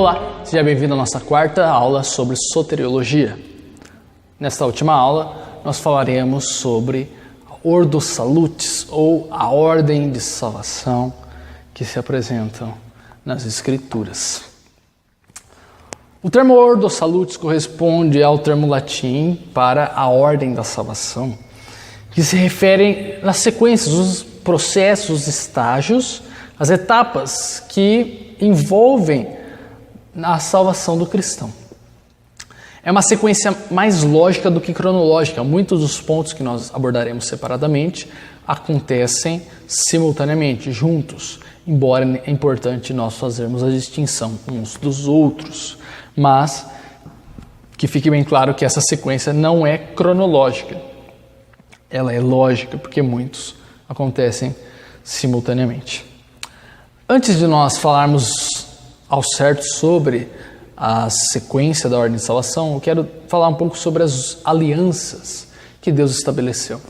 Olá, seja bem-vindo à nossa quarta aula sobre soteriologia. Nesta última aula, nós falaremos sobre a Ordo Salutis, ou a ordem de salvação que se apresentam nas Escrituras. O termo Ordo Salutis corresponde ao termo latim para a ordem da salvação, que se refere nas sequências, os processos, os estágios, as etapas que envolvem a salvação do cristão. É uma sequência mais lógica do que cronológica. Muitos dos pontos que nós abordaremos separadamente acontecem simultaneamente, juntos, embora é importante nós fazermos a distinção uns dos outros. Mas que fique bem claro que essa sequência não é cronológica. Ela é lógica, porque muitos acontecem simultaneamente. Antes de nós falarmos ao certo sobre a sequência da ordem de salvação, eu quero falar um pouco sobre as alianças que Deus estabeleceu.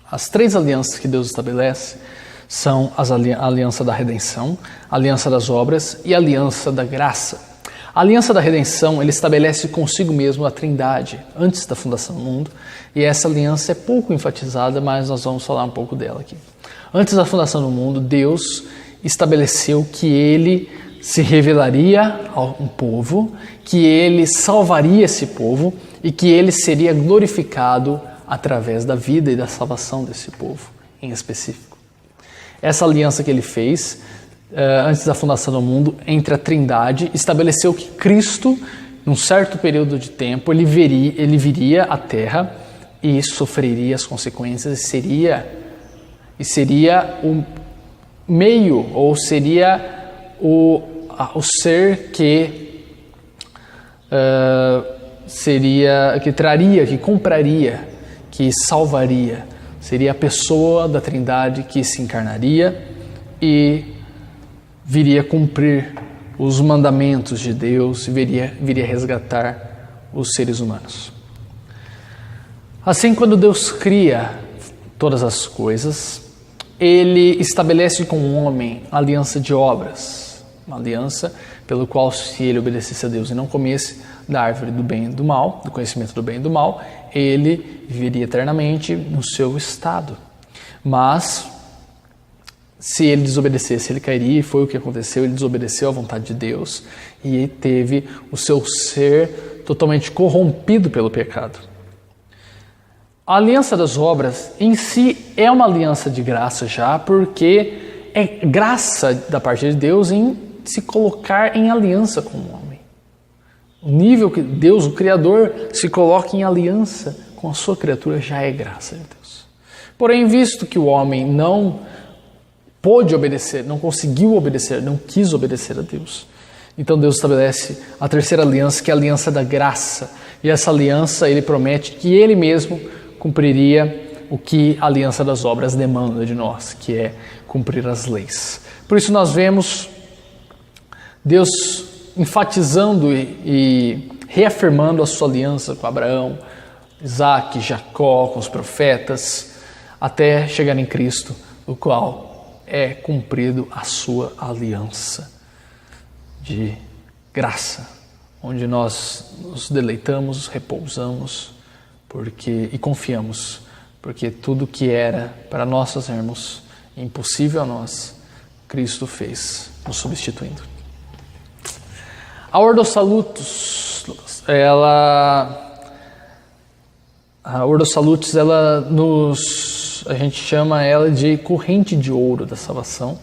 As três alianças que Deus estabelece são a aliança da redenção, a aliança das obras e a aliança da graça. A aliança da redenção, ele estabelece consigo mesmo a Trindade antes da fundação do mundo, e essa aliança é pouco enfatizada, mas nós vamos falar um pouco dela aqui. Antes da fundação do mundo, Deus estabeleceu que ele se revelaria a um povo, que ele salvaria esse povo e que ele seria glorificado através da vida e da salvação desse povo em específico. Essa aliança que ele fez antes da fundação do mundo entre a Trindade estabeleceu que Cristo, num certo período de tempo, ele viria à Terra e sofreria as consequências e seria o meio, ou seria o ser que que compraria, que salvaria. Seria a pessoa da Trindade que se encarnaria e viria cumprir os mandamentos de Deus e viria resgatar os seres humanos. Assim, quando Deus cria todas as coisas, ele estabelece com o homem a aliança de obras, uma aliança pelo qual, se ele obedecesse a Deus e não comesse da árvore do bem e do mal, do conhecimento do bem e do mal, ele viveria eternamente no seu estado. Mas, se ele desobedecesse, ele cairia, e foi o que aconteceu. Ele desobedeceu à vontade de Deus e teve o seu ser totalmente corrompido pelo pecado. A aliança das obras em si é uma aliança de graça já, porque é graça da parte de Deus em se colocar em aliança com o homem. O nível que Deus, o Criador, se coloca em aliança com a sua criatura já é graça de Deus. Porém, visto que o homem não pôde obedecer, não conseguiu obedecer, não quis obedecer a Deus, então Deus estabelece a terceira aliança, que é a aliança da graça. E essa aliança, ele promete que ele mesmo cumpriria o que a aliança das obras demanda de nós, que é cumprir as leis. Por isso nós vemos Deus enfatizando e reafirmando a sua aliança com Abraão, Isaac, Jacó, com os profetas, até chegar em Cristo, o qual é cumprido a sua aliança de graça, onde nós nos deleitamos, repousamos e confiamos, porque tudo que era para nós fazermos impossível a nós, Cristo fez, nos substituindo. A Ordo Salutis, a gente chama ela de corrente de ouro da salvação,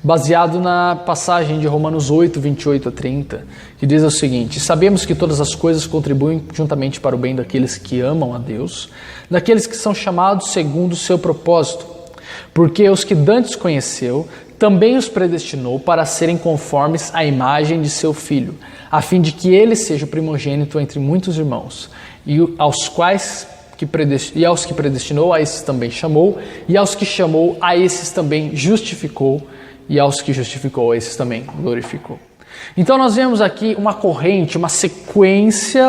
baseado na passagem de Romanos 8, 28 a 30, que diz o seguinte: sabemos que todas as coisas contribuem juntamente para o bem daqueles que amam a Deus, daqueles que são chamados segundo o seu propósito, porque os que dantes conheceu, também os predestinou para serem conformes à imagem de seu Filho, a fim de que ele seja o primogênito entre muitos irmãos, e aos que predestinou, a esses também chamou, e aos que chamou, a esses também justificou, e aos que justificou, a esses também glorificou. Então nós vemos aqui uma corrente, uma sequência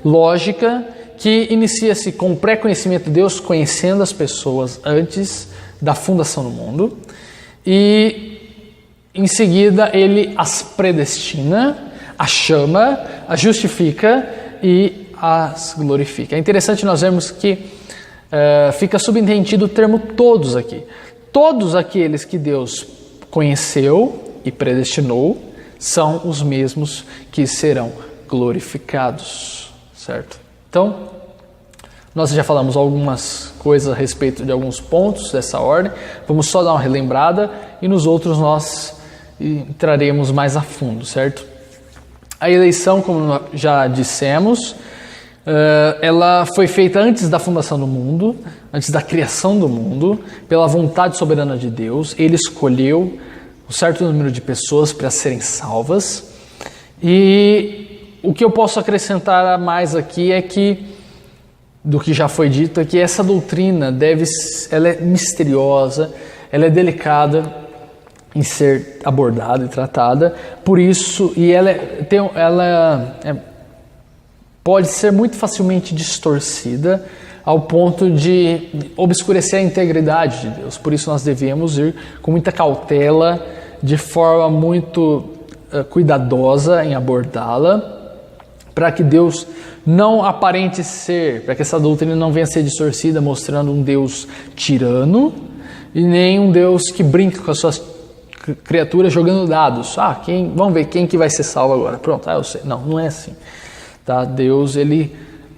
lógica que inicia-se com o pré-conhecimento de Deus, conhecendo as pessoas antes da fundação do mundo, e em seguida ele as predestina, as chama, as justifica e as glorifica. É interessante nós vermos que fica subentendido o termo todos aqui. Todos aqueles que Deus conheceu e predestinou são os mesmos que serão glorificados, certo? Então, nós já falamos algumas coisas a respeito de alguns pontos dessa ordem. Vamos só dar uma relembrada e nos outros nós entraremos mais a fundo, certo? A eleição, como já dissemos, ela foi feita antes da fundação do mundo, antes da criação do mundo, pela vontade soberana de Deus. Ele escolheu um certo número de pessoas para serem salvas. E o que eu posso acrescentar mais aqui é que, do que já foi dito, é que essa doutrina ela é misteriosa, ela é delicada em ser abordada e tratada, por isso, e ela pode ser muito facilmente distorcida ao ponto de obscurecer a integridade de Deus. Por isso nós devemos ir com muita cautela, de forma muito cuidadosa em abordá-la, para que Deus não aparente ser, para que essa doutrina não venha a ser distorcida, mostrando um Deus tirano e nem um Deus que brinca com as suas criaturas jogando dados. Vamos ver quem que vai ser salvo agora. Pronto, eu sei. Não é assim. Tá? Deus,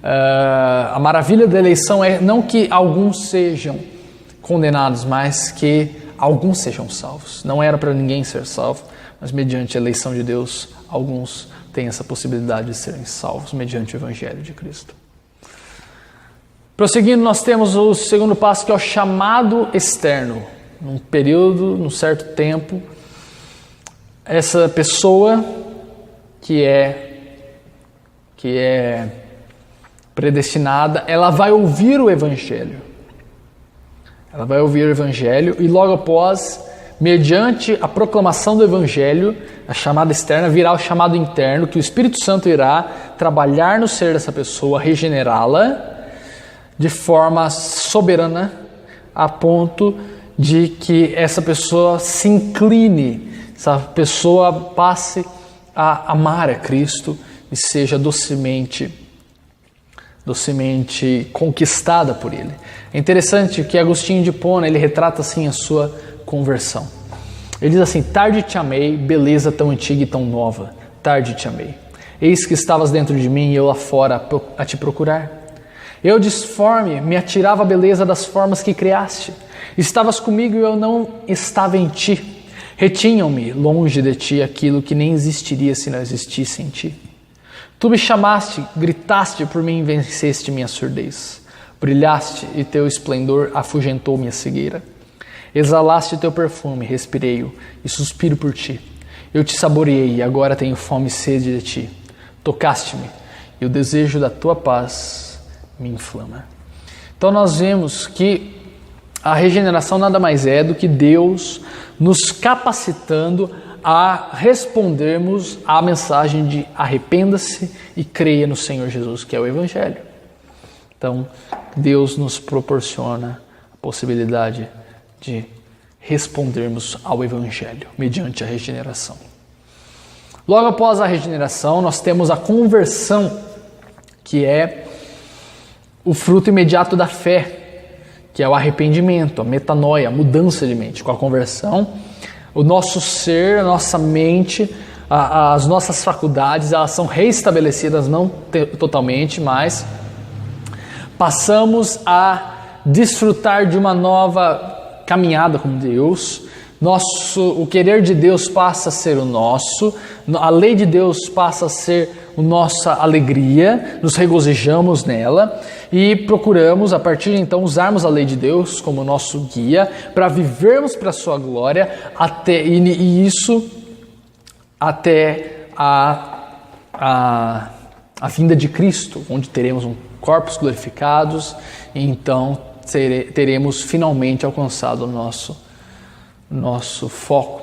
a maravilha da eleição é não que alguns sejam condenados, mas que alguns sejam salvos. Não era para ninguém ser salvo, mas mediante a eleição de Deus, alguns têm essa possibilidade de serem salvos mediante o Evangelho de Cristo. Prosseguindo, nós temos o segundo passo, que é o chamado externo. Num período, num certo tempo, essa pessoa que é predestinada, ela vai ouvir o Evangelho. Ela vai ouvir o Evangelho e logo após, mediante a proclamação do Evangelho, a chamada externa virá o chamado interno, que o Espírito Santo irá trabalhar no ser dessa pessoa, regenerá-la de forma soberana, a ponto de que essa pessoa se incline, essa pessoa passe a amar a Cristo e seja docemente conquistada por Ele. É interessante que Agostinho de Hipona, ele retrata assim a sua conversão. Ele diz assim: tarde te amei, beleza tão antiga e tão nova, tarde te amei. Eis que estavas dentro de mim e eu lá fora a te procurar. Eu disforme me atirava a beleza das formas que criaste. Estavas comigo e eu não estava em ti. Retinham-me longe de ti aquilo que nem existiria se não existisse em ti. Tu me chamaste, gritaste por mim e venceste minha surdez. Brilhaste e teu esplendor afugentou minha cegueira. Exalaste teu perfume, respirei-o e suspiro por ti. Eu te saboreei e agora tenho fome e sede de ti. Tocaste-me e o desejo da tua paz me inflama. Então nós vemos que a regeneração nada mais é do que Deus nos capacitando a respondermos à mensagem de arrependa-se e creia no Senhor Jesus, que é o Evangelho. Então, Deus nos proporciona a possibilidade de respondermos ao Evangelho mediante a regeneração. Logo após a regeneração, nós temos a conversão, que é o fruto imediato da fé, que é o arrependimento, a metanoia, a mudança de mente. Com a conversão, o nosso ser, a nossa mente, as nossas faculdades, elas são reestabelecidas, não totalmente, mas passamos a desfrutar de uma nova caminhada com Deus. O querer de Deus passa a ser o nosso, a lei de Deus passa a ser a nossa alegria, nos regozijamos nela e procuramos, a partir de então, usarmos a lei de Deus como nosso guia para vivermos para a sua glória e isso até a vinda de Cristo, onde teremos corpos glorificados e então teremos finalmente alcançado o nosso foco.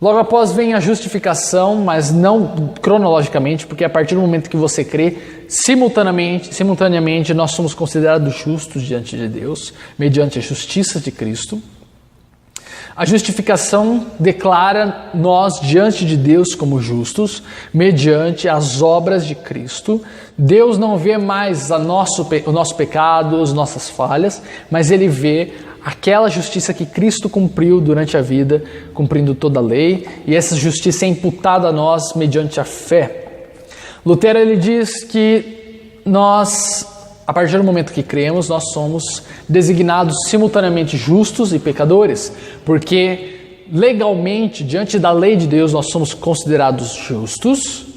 Logo após vem a justificação, mas não cronologicamente, porque a partir do momento que você crê, simultaneamente nós somos considerados justos diante de Deus, mediante a justiça de Cristo. A justificação declara nós diante de Deus como justos, mediante as obras de Cristo. Deus não vê mais o nosso pecado, as nossas falhas, mas Ele vê aquela justiça que Cristo cumpriu durante a vida, cumprindo toda a lei, e essa justiça é imputada a nós mediante a fé. Lutero ele diz que nós, a partir do momento que cremos, nós somos designados simultaneamente justos e pecadores, porque legalmente, diante da lei de Deus, nós somos considerados justos,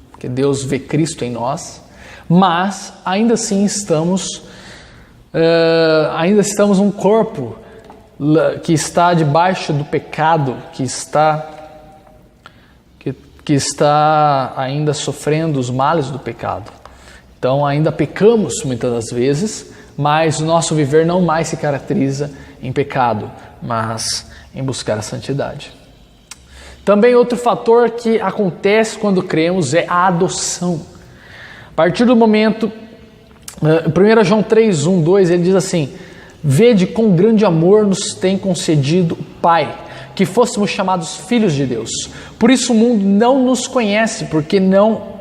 porque Deus vê Cristo em nós, mas ainda assim estamos um corpo que está debaixo do pecado, que está ainda sofrendo os males do pecado. Então ainda pecamos muitas das vezes, mas o nosso viver não mais se caracteriza em pecado, mas em buscar a santidade. Também outro fator que acontece quando cremos é a adoção. A partir do momento, 1 João 3, 1, 2, ele diz assim: vede quão grande amor nos tem concedido o Pai, que fôssemos chamados filhos de Deus. Por isso o mundo não nos conhece, porque não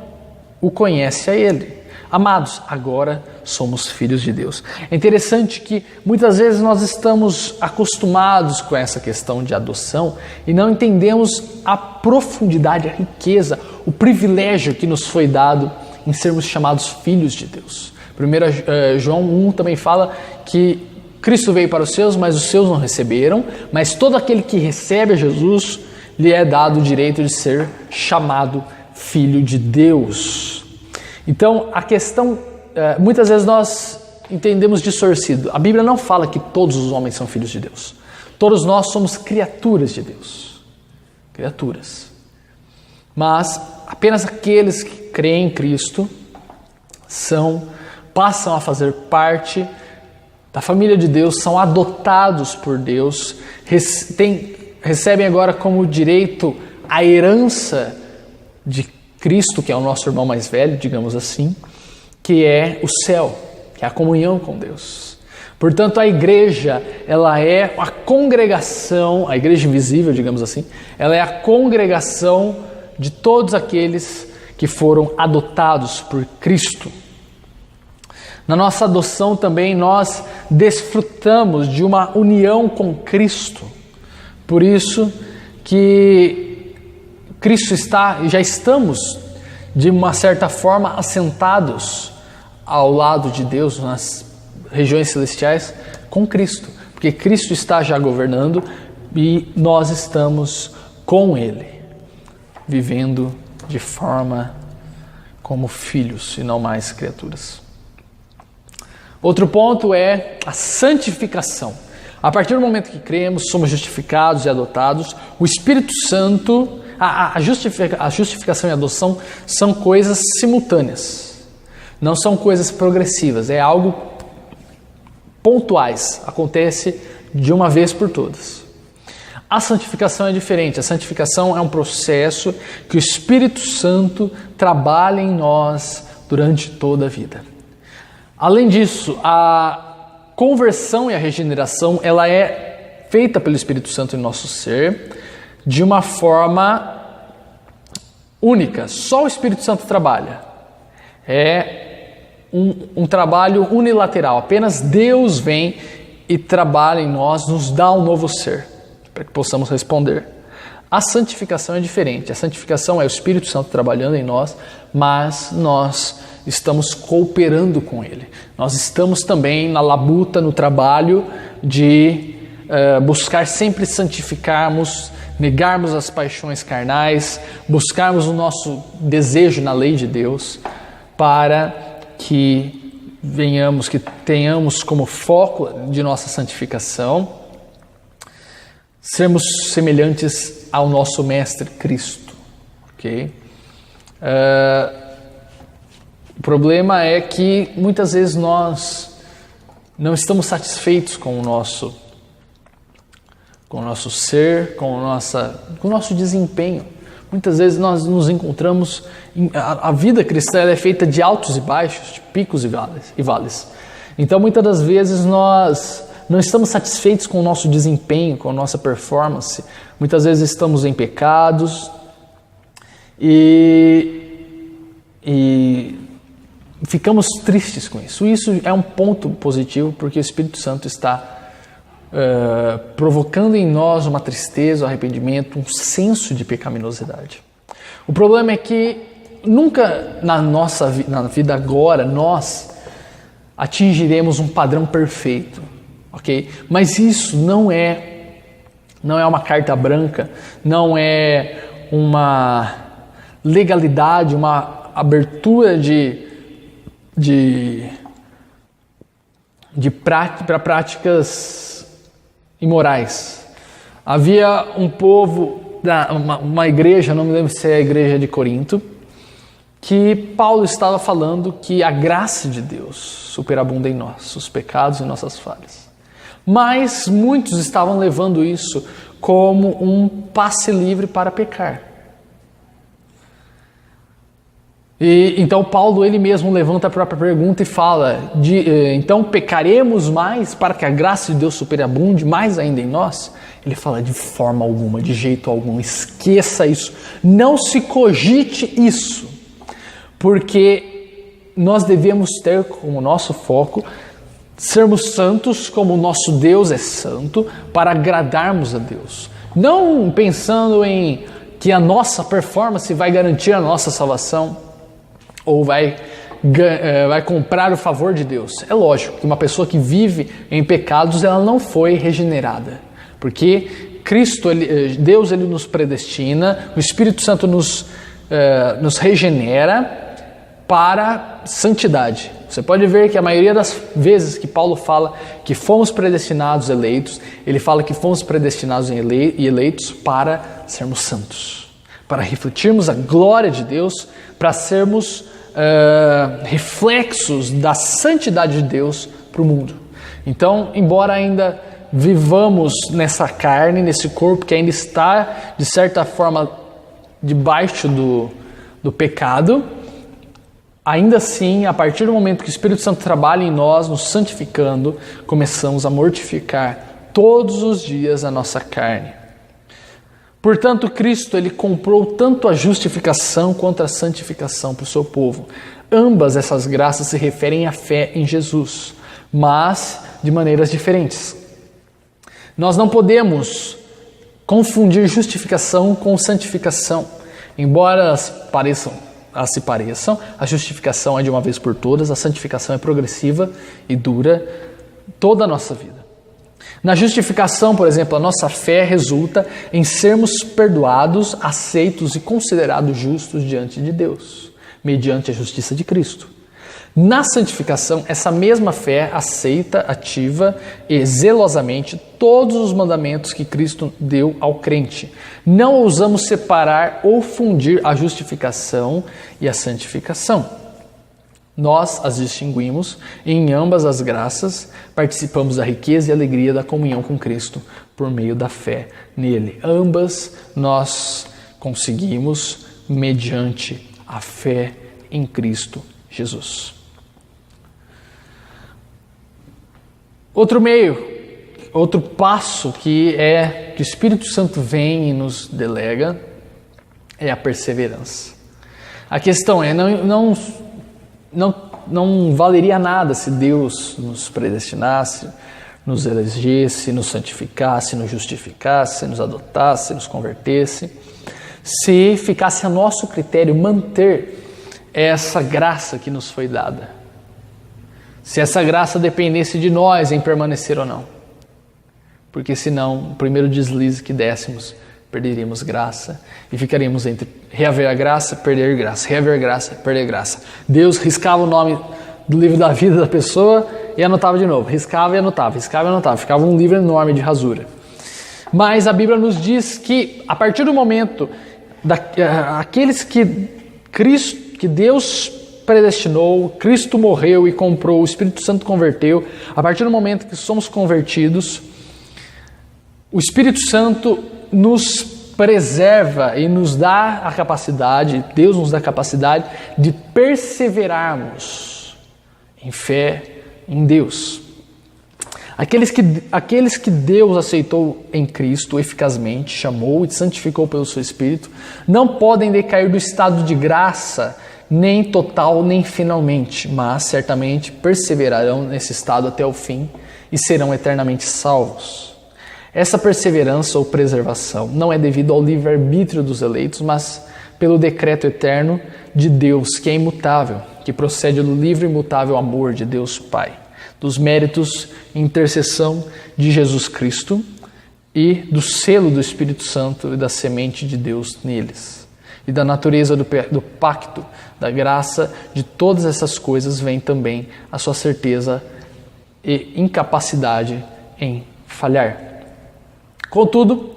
o conhece a Ele. Amados, agora somos filhos de Deus. É interessante que muitas vezes nós estamos acostumados com essa questão de adoção e não entendemos a profundidade, a riqueza, o privilégio que nos foi dado em sermos chamados filhos de Deus. 1 João 1 também fala que Cristo veio para os seus, mas os seus não receberam, mas todo aquele que recebe a Jesus, lhe é dado o direito de ser chamado filho de Deus. Então, a questão, muitas vezes nós entendemos distorcido. A Bíblia não fala que todos os homens são filhos de Deus. Todos nós somos criaturas de Deus. Criaturas. Mas apenas aqueles que creem em Cristo passam a fazer parte da família de Deus, são adotados por Deus, recebem agora como direito a herança de Cristo, que é o nosso irmão mais velho, digamos assim, que é o céu, que é a comunhão com Deus. Portanto, a igreja, ela é a congregação, a igreja invisível, digamos assim, ela é a congregação de todos aqueles que foram adotados por Cristo. Na nossa adoção também nós desfrutamos de uma união com Cristo. Por isso que já estamos de uma certa forma assentados ao lado de Deus nas regiões celestiais com Cristo, porque Cristo está já governando e nós estamos com Ele, vivendo de forma como filhos e não mais criaturas. Outro ponto é a santificação. A partir do momento que cremos, somos justificados e adotados, o Espírito Santo, a justificação e a adoção são coisas simultâneas, não são coisas progressivas, é algo pontuais, acontece de uma vez por todas. A santificação é diferente, a santificação é um processo que o Espírito Santo trabalha em nós durante toda a vida. Além disso, a conversão e a regeneração, ela é feita pelo Espírito Santo em nosso ser de uma forma única. Só o Espírito Santo trabalha. É um trabalho unilateral. Apenas Deus vem e trabalha em nós, nos dá um novo ser, para que possamos responder. A santificação é diferente. A santificação é o Espírito Santo trabalhando em nós, mas nós estamos cooperando com Ele. Nós estamos também na labuta, no trabalho de buscar sempre santificarmos, negarmos as paixões carnais, buscarmos o nosso desejo na lei de Deus, para que tenhamos como foco de nossa santificação sermos semelhantes ao nosso Mestre Cristo. Ok? O problema é que muitas vezes nós não estamos satisfeitos com o nosso ser, com o nosso desempenho. Muitas vezes nós nos encontramos, a vida cristã é feita de altos e baixos, de picos e vales. Então muitas das vezes nós não estamos satisfeitos com o nosso desempenho, com a nossa performance. Muitas vezes estamos em pecados e ficamos tristes com isso. Isso é um ponto positivo, porque o Espírito Santo está provocando em nós uma tristeza, um arrependimento, um senso de pecaminosidade. O problema é que nunca na vida agora nós atingiremos um padrão perfeito, ok? Mas isso não é uma carta branca, não é uma legalidade, uma abertura para práticas imorais. Havia um povo, uma igreja, não me lembro se é a igreja de Corinto, que Paulo estava falando que a graça de Deus superabunda em nós, os pecados e nossas falhas. Mas muitos estavam levando isso como um passe livre para pecar. E então Paulo ele mesmo levanta a própria pergunta e fala, então pecaremos mais para que a graça de Deus superabunde mais ainda em nós? Ele fala de forma alguma, de jeito algum, esqueça isso, não se cogite isso, porque nós devemos ter como nosso foco sermos santos como o nosso Deus é santo, para agradarmos a Deus, não pensando em que a nossa performance vai garantir a nossa salvação, ou vai comprar o favor de Deus. É lógico que uma pessoa que vive em pecados, ela não foi regenerada, porque Deus ele nos predestina, o Espírito Santo nos regenera para santidade. Você pode ver que a maioria das vezes que Paulo fala que fomos predestinados eleitos, ele fala que fomos predestinados e eleitos para sermos santos, para refletirmos a glória de Deus, para sermos reflexos da santidade de Deus para o mundo. Então, embora ainda vivamos nessa carne, nesse corpo que ainda está, de certa forma, debaixo do pecado, ainda assim, a partir do momento que o Espírito Santo trabalha em nós, nos santificando, começamos a mortificar todos os dias a nossa carne. Portanto, Cristo ele comprou tanto a justificação quanto a santificação para o seu povo. Ambas essas graças se referem à fé em Jesus, mas de maneiras diferentes. Nós não podemos confundir justificação com santificação. Embora elas se pareçam, a justificação é de uma vez por todas, a santificação é progressiva e dura toda a nossa vida. Na justificação, por exemplo, a nossa fé resulta em sermos perdoados, aceitos e considerados justos diante de Deus, mediante a justiça de Cristo. Na santificação, essa mesma fé aceita, ativa e zelosamente todos os mandamentos que Cristo deu ao crente. Não ousamos separar ou fundir a justificação e a santificação. Nós as distinguimos em ambas as graças, participamos da riqueza e alegria da comunhão com Cristo por meio da fé nele. Ambas nós conseguimos mediante a fé em Cristo Jesus. Outro passo que o Espírito Santo vem e nos delega é a perseverança. A questão é, não valeria nada se Deus nos predestinasse, nos elegesse, nos santificasse, nos justificasse, nos adotasse, nos convertesse, se ficasse a nosso critério manter essa graça que nos foi dada. Se essa graça dependesse de nós em permanecer ou não. Porque senão, o primeiro deslize que dessemos, perderíamos graça e ficaríamos entre reaver a graça, perder graça, reaver graça, perder graça. Deus riscava o nome do livro da vida da pessoa e anotava de novo, riscava e anotava, ficava um livro enorme de rasura. Mas a Bíblia nos diz que a partir do momento aqueles que Deus predestinou, Cristo morreu e comprou, o Espírito Santo converteu, a partir do momento que somos convertidos, o Espírito Santo nos preserva e nos dá a capacidade, Deus nos dá a capacidade de perseverarmos em fé em Deus. Aqueles que Deus aceitou em Cristo eficazmente, chamou e santificou pelo seu Espírito, não podem decair do estado de graça, nem total, nem finalmente, mas certamente perseverarão nesse estado até o fim e serão eternamente salvos. Essa perseverança ou preservação não é devido ao livre-arbítrio dos eleitos, mas pelo decreto eterno de Deus, que é imutável, que procede do livre e imutável amor de Deus Pai, dos méritos e intercessão de Jesus Cristo e do selo do Espírito Santo e da semente de Deus neles. E da natureza do pacto, da graça, de todas essas coisas vem também a sua certeza e incapacidade em falhar. Contudo,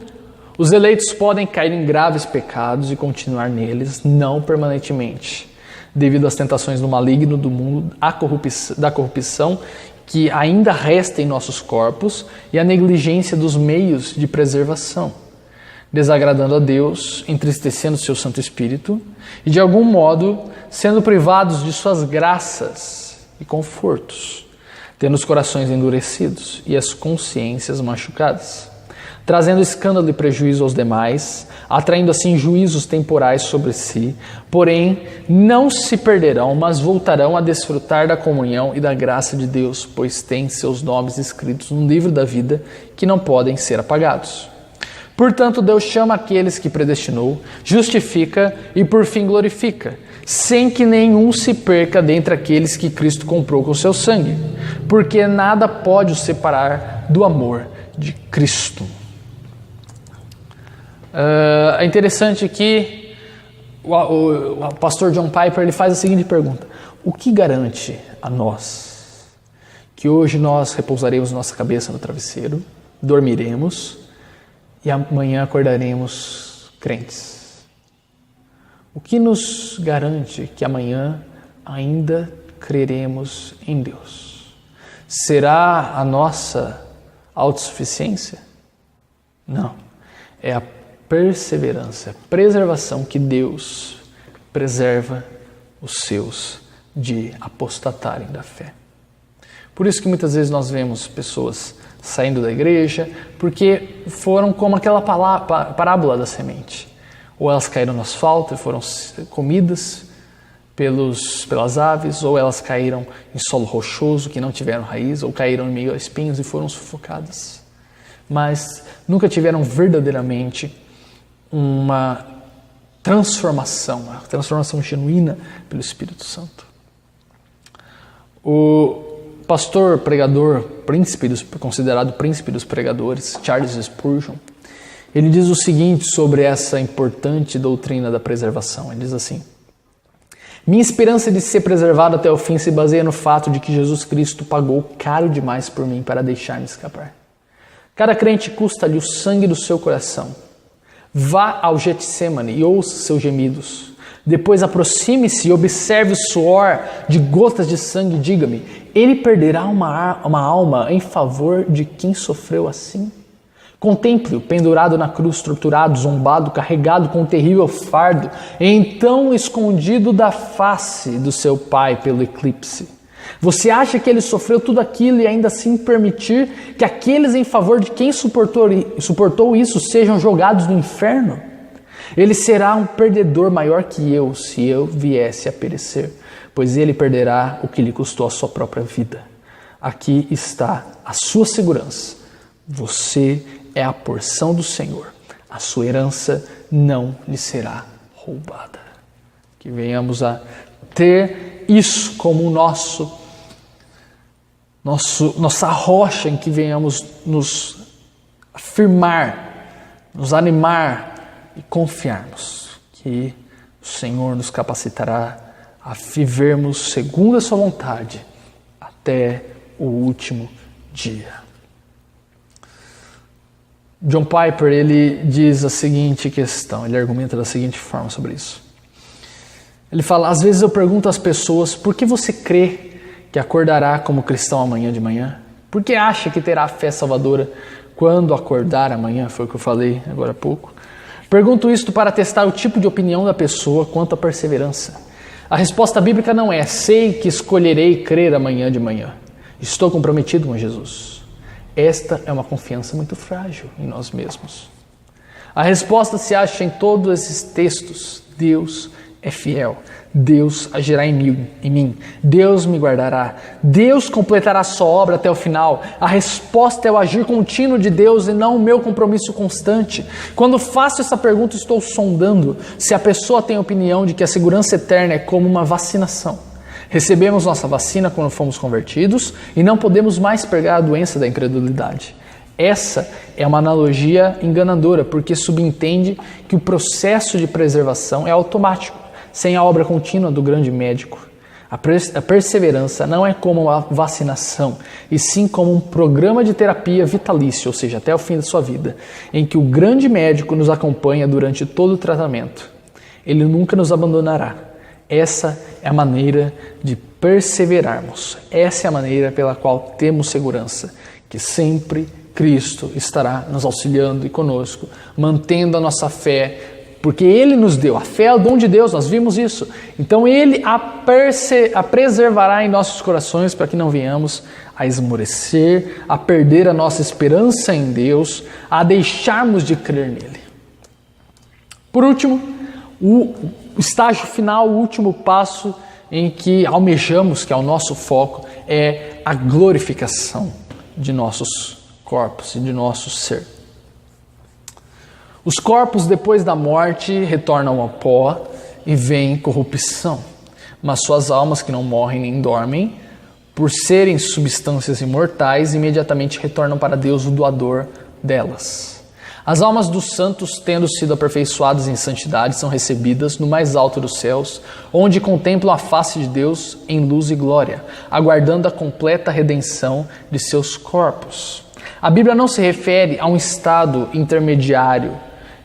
os eleitos podem cair em graves pecados e continuar neles, não permanentemente, devido às tentações do maligno, do mundo, da corrupção que ainda resta em nossos corpos e a negligência dos meios de preservação, desagradando a Deus, entristecendo seu Santo Espírito e, de algum modo, sendo privados de suas graças e confortos, tendo os corações endurecidos e as consciências machucadas, trazendo escândalo e prejuízo aos demais, atraindo assim juízos temporais sobre si, porém não se perderão, mas voltarão a desfrutar da comunhão e da graça de Deus, pois têm seus nomes escritos no livro da vida que não podem ser apagados. Portanto, Deus chama aqueles que predestinou, justifica e por fim glorifica, sem que nenhum se perca dentre aqueles que Cristo comprou com seu sangue, porque nada pode os separar do amor de Cristo. É interessante que o pastor John Piper ele faz a seguinte pergunta: o que garante a nós que hoje nós repousaremos nossa cabeça no travesseiro, dormiremos e amanhã acordaremos crentes? O que nos garante que amanhã ainda creremos em Deus? Será a nossa autossuficiência? Não. É a perseverança, a preservação que Deus preserva os seus de apostatarem da fé. Por isso que muitas vezes nós vemos pessoas saindo da igreja porque foram como aquela parábola da semente. Ou elas caíram no asfalto e foram comidas pelas aves, ou elas caíram em solo rochoso que não tiveram raiz, ou caíram em meio a espinhos e foram sufocadas. Mas nunca tiveram verdadeiramente uma transformação genuína pelo Espírito Santo. O pastor pregador, considerado príncipe dos pregadores, Charles Spurgeon, ele diz o seguinte sobre essa importante doutrina da preservação. Ele diz assim: minha esperança de ser preservado até o fim se baseia no fato de que Jesus Cristo pagou caro demais por mim para deixar-me escapar. Cada crente custa-lhe o sangue do seu coração. Vá ao Getsemane e ouça seus gemidos. Depois aproxime-se e observe o suor de gotas de sangue e diga-me: ele perderá uma alma em favor de quem sofreu assim? Contemple-o pendurado na cruz, torturado, zombado, carregado com um terrível fardo, então escondido da face do seu Pai pelo eclipse. Você acha que ele sofreu tudo aquilo e ainda assim permitir que aqueles em favor de quem suportou isso sejam jogados no inferno? Ele será um perdedor maior que eu se eu viesse a perecer, pois ele perderá o que lhe custou a sua própria vida. Aqui está a sua segurança. Você é a porção do Senhor. A sua herança não lhe será roubada. Que venhamos a ter isso como nossa rocha em que venhamos nos afirmar, nos animar e confiarmos que o Senhor nos capacitará a vivermos segundo a sua vontade até o último dia. John Piper, ele diz a seguinte questão, ele argumenta da seguinte forma sobre isso. Ele fala: às vezes eu pergunto às pessoas, por que você crê que acordará como cristão amanhã de manhã? Por que acha que terá fé salvadora quando acordar amanhã? Foi o que eu falei agora há pouco. Pergunto isto para testar o tipo de opinião da pessoa quanto à perseverança. A resposta bíblica não é: sei que escolherei crer amanhã de manhã. Estou comprometido com Jesus. Esta é uma confiança muito frágil em nós mesmos. A resposta se acha em todos esses textos. Deus é fiel. Deus agirá em mim. Deus me guardará. Deus completará a sua obra até o final. A resposta é o agir contínuo de Deus e não o meu compromisso constante. Quando faço essa pergunta, estou sondando se a pessoa tem a opinião de que a segurança eterna é como uma vacinação. Recebemos nossa vacina quando fomos convertidos e não podemos mais pegar a doença da incredulidade. Essa é uma analogia enganadora, porque subentende que o processo de preservação é automático, sem a obra contínua do grande médico. A perseverança não é como uma vacinação, e sim como um programa de terapia vitalício, ou seja, até o fim da sua vida, em que o grande médico nos acompanha durante todo o tratamento. Ele nunca nos abandonará. Essa é a maneira de perseverarmos. Essa é a maneira pela qual temos segurança, que sempre Cristo estará nos auxiliando e conosco, mantendo a nossa fé, porque Ele nos deu. A fé é o dom de Deus, nós vimos isso. Então Ele a preservará em nossos corações para que não venhamos a esmorecer, a perder a nossa esperança em Deus, a deixarmos de crer nele. Por último, o estágio final, o último passo em que almejamos, que é o nosso foco, é a glorificação de nossos corpos e de nosso ser. Os corpos depois da morte retornam ao pó e vem corrupção, mas suas almas que não morrem nem dormem, por serem substâncias imortais, imediatamente retornam para Deus, o doador delas. As almas dos santos, tendo sido aperfeiçoadas em santidade, são recebidas no mais alto dos céus, onde contemplam a face de Deus em luz e glória, aguardando a completa redenção de seus corpos. A Bíblia não se refere a um estado intermediário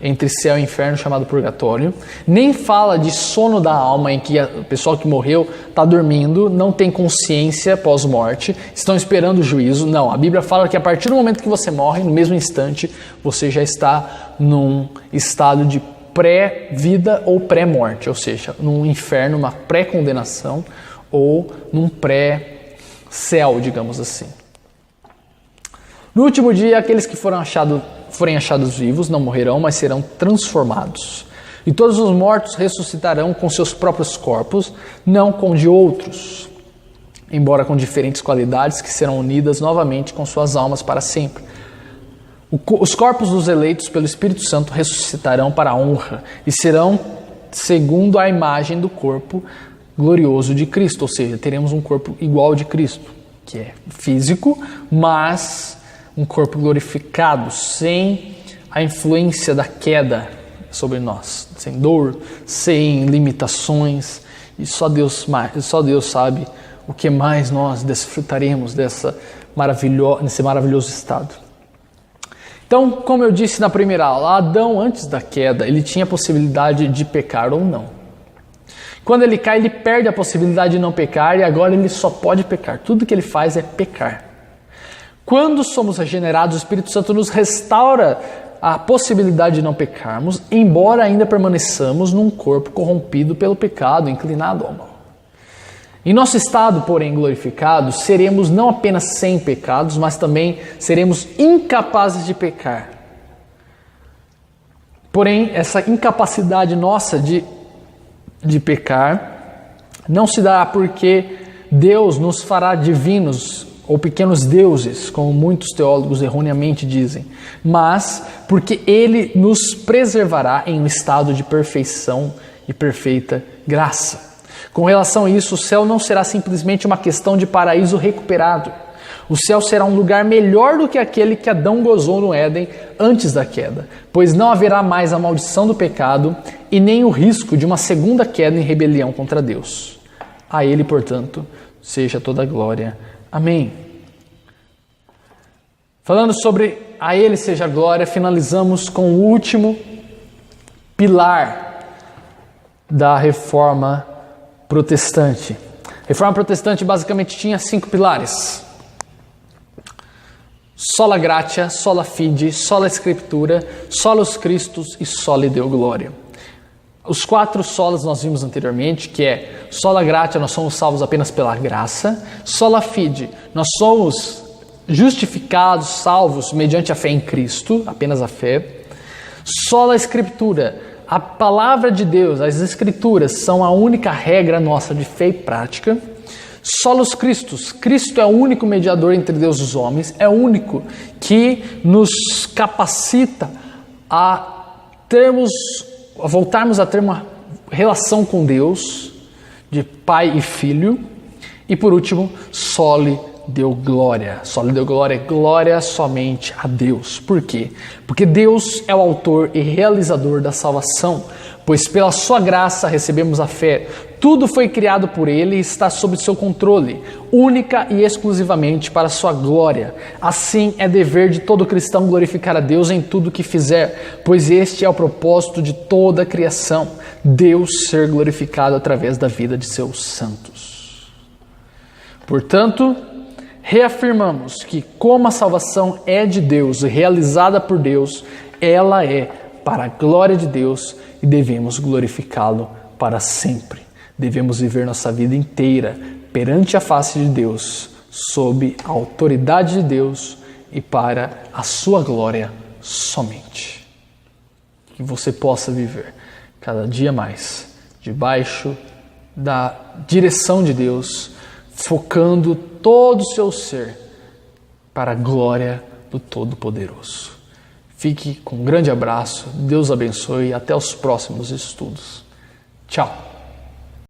entre céu e inferno chamado purgatório, nem fala de sono da alma em que o pessoal que morreu está dormindo, não tem consciência pós-morte, estão esperando o juízo. Não, a Bíblia fala que a partir do momento que você morre, no mesmo instante, você já está num estado de pré-vida ou pré-morte, ou seja, num inferno, uma pré-condenação ou num pré-céu, digamos assim. No último dia, aqueles que forem achados vivos não morrerão, mas serão transformados. E todos os mortos ressuscitarão com seus próprios corpos, não com de outros, embora com diferentes qualidades que serão unidas novamente com suas almas para sempre. Os corpos dos eleitos pelo Espírito Santo ressuscitarão para a honra e serão segundo a imagem do corpo glorioso de Cristo, ou seja, teremos um corpo igual ao de Cristo, que é físico, mas um corpo glorificado, sem a influência da queda sobre nós, sem dor, sem limitações, e só Deus sabe o que mais nós desfrutaremos nesse maravilhoso estado. Então, como eu disse na primeira aula, Adão, antes da queda, ele tinha a possibilidade de pecar ou não. Quando ele cai, ele perde a possibilidade de não pecar e agora ele só pode pecar. Tudo que ele faz é pecar. Quando somos regenerados, o Espírito Santo nos restaura a possibilidade de não pecarmos, embora ainda permaneçamos num corpo corrompido pelo pecado, inclinado ao mal. Em nosso estado, porém, glorificado, seremos não apenas sem pecados, mas também seremos incapazes de pecar. Porém, essa incapacidade nossa de pecar não se dará porque Deus nos fará divinos ou pequenos deuses, como muitos teólogos erroneamente dizem, mas porque Ele nos preservará em um estado de perfeição e perfeita graça. Com relação a isso, o céu não será simplesmente uma questão de paraíso recuperado. O céu será um lugar melhor do que aquele que Adão gozou no Éden antes da queda, pois não haverá mais a maldição do pecado e nem o risco de uma segunda queda em rebelião contra Deus. A Ele, portanto, seja toda a glória. Amém. Falando sobre a Ele seja a glória, finalizamos com o último pilar da Reforma Protestante. A Reforma Protestante basicamente tinha 5 pilares: sola gratia, sola fide, sola scriptura, solus Christus e soli Deo gloria. Os 4 solas nós vimos anteriormente, que é sola gratia, nós somos salvos apenas pela graça; sola fide, nós somos justificados, salvos mediante a fé em Cristo, apenas a fé. Sola Escritura, a palavra de Deus, as Escrituras são a única regra nossa de fé e prática. Solos Christus, Cristo é o único mediador entre Deus e os homens, é o único que nos capacita a voltarmos a ter uma relação com Deus, de pai e filho. E por último, Soli Deo Glória. Soli Deo Glória é glória somente a Deus. Por quê? Porque Deus é o autor e realizador da salvação, pois pela sua graça recebemos a fé. Tudo foi criado por Ele e está sob seu controle, única e exclusivamente para a sua glória. Assim é dever de todo cristão glorificar a Deus em tudo que fizer, pois este é o propósito de toda a criação, Deus ser glorificado através da vida de seus santos. Portanto, reafirmamos que como a salvação é de Deus e realizada por Deus, ela é para a glória de Deus e devemos glorificá-lo para sempre. Devemos viver nossa vida inteira perante a face de Deus, sob a autoridade de Deus e para a sua glória somente. Que você possa viver cada dia mais debaixo da direção de Deus, focando todo o seu ser para a glória do Todo-Poderoso. Fique com um grande abraço, Deus abençoe e até os próximos estudos. Tchau!